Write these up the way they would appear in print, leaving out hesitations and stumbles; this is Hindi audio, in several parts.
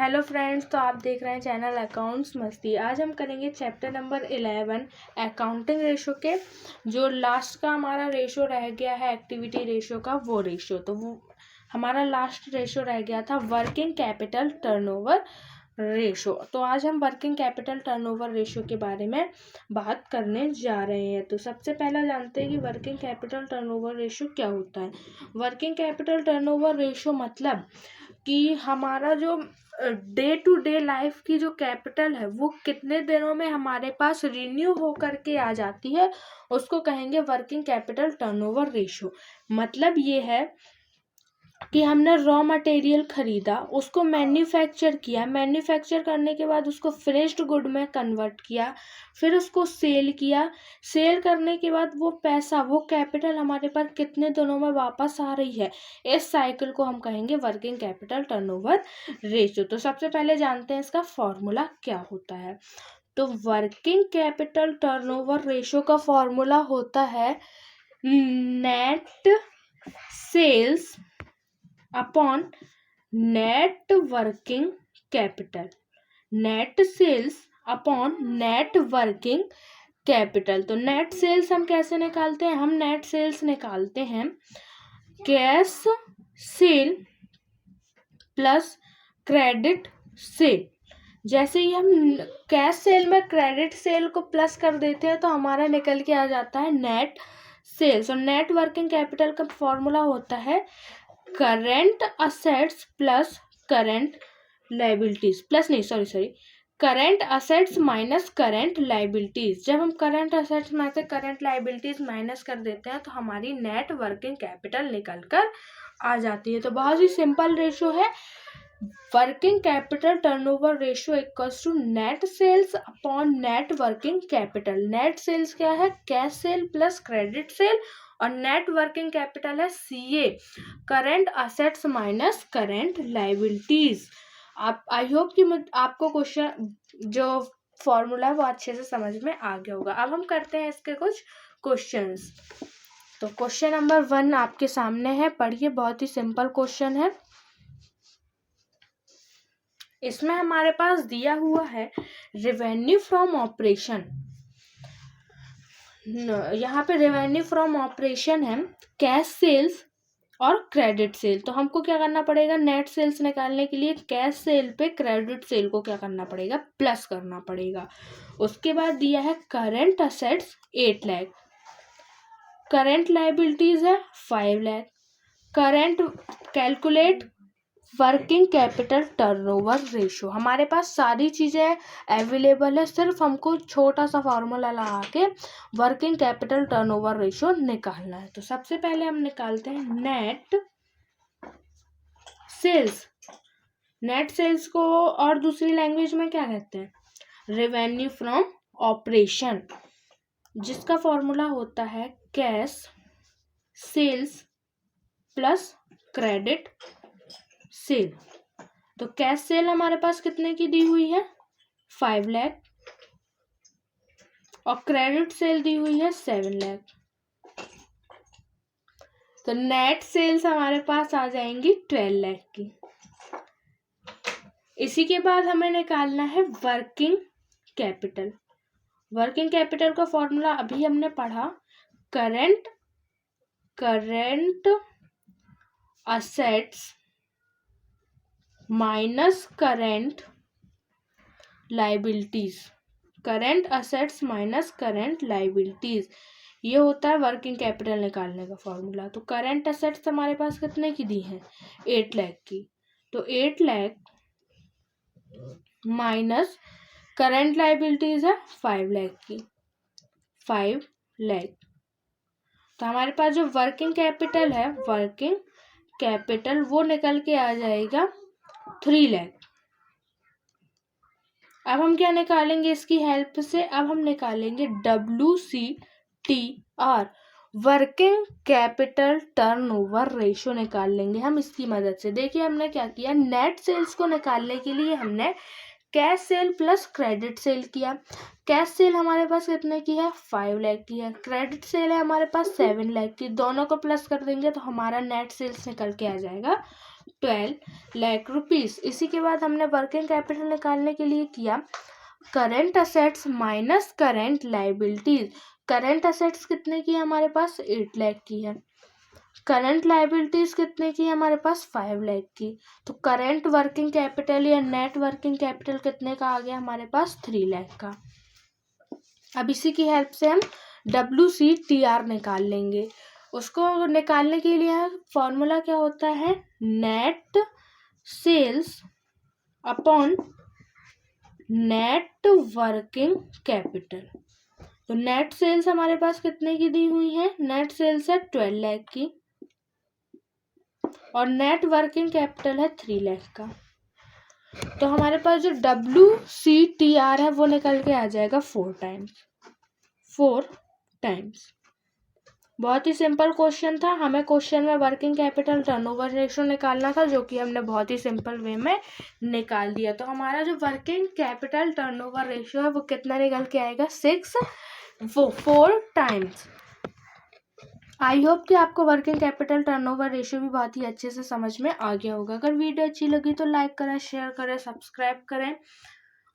हेलो फ्रेंड्स, तो आप देख रहे हैं चैनल अकाउंट्स मस्ती। आज हम करेंगे चैप्टर नंबर 11 अकाउंटिंग रेशो के जो लास्ट का हमारा रेशो रह गया है एक्टिविटी रेशो का, वो रेशो। तो वो हमारा लास्ट रेशो रह गया था वर्किंग कैपिटल टर्नओवर रेशो। तो आज हम वर्किंग कैपिटल टर्नओवर रेशो के बारे में बात करने जा रहे हैं। तो सबसे पहला जानते हैं कि वर्किंग कैपिटल टर्नओवर रेशो क्या होता है। वर्किंग कैपिटल टर्नओवर रेशो मतलब कि हमारा जो डे टू डे लाइफ की जो कैपिटल है वो कितने दिनों में हमारे पास रिन्यू होकर के आ जाती है, उसको कहेंगे वर्किंग कैपिटल टर्नओवर रेशो। मतलब ये है कि हमने रॉ मटेरियल खरीदा, उसको मैन्युफैक्चर किया, मैन्युफैक्चर करने के बाद उसको फिनिश्ड गुड में कन्वर्ट किया, फिर उसको सेल किया, सेल करने के बाद वो पैसा, वो कैपिटल हमारे पास कितने दिनों में वापस आ रही है, इस साइकिल को हम कहेंगे वर्किंग कैपिटल टर्नओवर रेशो। तो सबसे पहले जानते हैं इसका फॉर्मूला क्या होता है। तो वर्किंग कैपिटल टर्नओवर रेशो का फॉर्मूला होता है net sales upon net working capital. Net sales upon net working capital. तो नेट सेल्स हम कैसे निकालते हैं? हम नेट सेल्स निकालते हैं cash sale plus credit sale. जैसे ही हम कैश सेल में क्रेडिट सेल को प्लस कर देते हैं तो हमारा निकल के आ जाता है नेट सेल्स। और नेट वर्किंग कैपिटल का फॉर्मूला होता है current assets plus current liabilities current assets minus current liabilities. जब हम करेंट असेट्स में से करेंट लाइबिलिटीज माइनस कर देते हैं तो हमारी नेट वर्किंग कैपिटल निकल कर आ जाती है। तो बहुत ही सिंपल रेशो है। Working capital turnover ratio equals to net sales upon net working capital. Net sales क्या है? Cash sale plus credit sale, और नेट वर्किंग कैपिटल है CA, current assets minus current liabilities. आप आई होप कि आपको क्वेश्चन जो फॉर्मूला है वो अच्छे से समझ में आ गया होगा। अब हम करते हैं इसके कुछ क्वेश्चंस। तो क्वेश्चन नंबर 1 आपके सामने है, पढ़िए। बहुत ही सिंपल क्वेश्चन है। इसमें हमारे पास दिया हुआ है रेवेन्यू फ्रॉम ऑपरेशन। यहाँ पे रेवेन्यू फ्रॉम ऑपरेशन है कैश सेल्स और क्रेडिट सेल। तो हमको क्या करना पड़ेगा? नेट सेल्स निकालने के लिए कैश सेल पे क्रेडिट सेल को क्या करना पड़ेगा? प्लस करना पड़ेगा। उसके बाद दिया है current assets 8 lakh, current liabilities है 5 lakh, current calculate working capital turnover ratio. हमारे पास सारी चीज़ें अवेलेबल है, सिर्फ हमको छोटा सा फॉर्मूला लगा के वर्किंग कैपिटल टर्नओवर रेशो निकालना है। तो सबसे पहले हम निकालते हैं नेट सेल्स। नेट सेल्स को और दूसरी लैंग्वेज में क्या कहते हैं? रेवेन्यू फ्रॉम ऑपरेशन, जिसका फॉर्मूला होता है cash sales plus credit sale. तो कैश सेल हमारे पास कितने की दी हुई है? 5 लाख, और क्रेडिट सेल दी हुई है 7 लाख। तो नेट सेल्स हमारे पास आ जाएंगी 12 लाख की। इसी के बाद हमें निकालना है वर्किंग कैपिटल। वर्किंग कैपिटल का फॉर्मूला अभी हमने पढ़ा, current assets minus current liabilities. Current assets minus current liabilities, ये होता है वर्किंग कैपिटल निकालने का फॉर्मूला। तो करेंट असेट्स हमारे पास कितने की दी है? 8 लाख की। तो 8 लाख माइनस करेंट लाइबिलिटीज है 5 लाख की, 5 लाख। तो हमारे पास जो वर्किंग कैपिटल है, वर्किंग कैपिटल, वो निकल के आ जाएगा 3 लाख। अब हम क्या निकालेंगे इसकी हेल्प से? अब हम निकालेंगे WCTR, working capital turnover ratio निकाल लेंगे हम इसकी मदद से। देखिए हमने क्या किया, नेट सेल्स को निकालने के लिए हमने cash sale plus credit cell किया। कैश सेल हमारे पास कितने की है? 5 लाख की है। क्रेडिट सेल है हमारे पास 7 लाख की। दोनों को प्लस कर देंगे तो हमारा नेट सेल्स निकल के आ जाएगा 12 लाख रुपीस। इसी के बाद हमने वर्किंग कैपिटल निकालने के लिए किया current assets minus current liabilities. Current assets कितने की है हमारे पास 8 लाख की है, करंट लाइबिलिटीज कितने की है हमारे पास 5 लाख की। तो करंट वर्किंग कैपिटल या नेट वर्किंग कैपिटल कितने का आ गया हमारे पास 3 लाख का। अब इसी की हेल्प से हम WCTR निकाल लेंगे। उसको निकालने के लिए फॉर्मूला क्या होता है, net sales upon net working capital. तो नेट सेल्स हमारे पास कितने की दी हुई है, नेट सेल्स है 12 लाख की और नेट वर्किंग कैपिटल है 3 लाख का। तो हमारे पास जो WCTR है वो निकल के आ जाएगा 4 टाइम्स। बहुत ही सिंपल क्वेश्चन था। हमें क्वेश्चन में वर्किंग कैपिटल टर्नओवर रेशियो निकालना था, जो कि हमने बहुत ही सिंपल वे में निकाल दिया। तो हमारा जो वर्किंग कैपिटल टर्नओवर रेशियो है वो कितना निकल के आएगा 4 टाइम्स। आई होप कि आपको वर्किंग कैपिटल टर्नओवर रेशियो भी बहुत ही अच्छे से समझ में आ गया होगा। अगर वीडियो अच्छी लगी तो लाइक करें, शेयर करें, सब्सक्राइब करें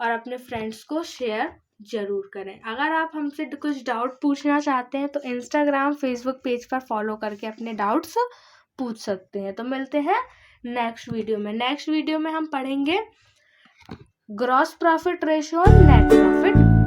और अपने फ्रेंड्स को शेयर जरूर करें। अगर आप हमसे कुछ डाउट पूछना चाहते हैं तो इंस्टाग्राम फेसबुक पेज पर फॉलो करके अपने डाउट्स पूछ सकते हैं। तो मिलते हैं नेक्स्ट वीडियो में। नेक्स्ट वीडियो में हम पढ़ेंगे ग्रॉस प्रॉफिट रेशियो और नेट प्रॉफिट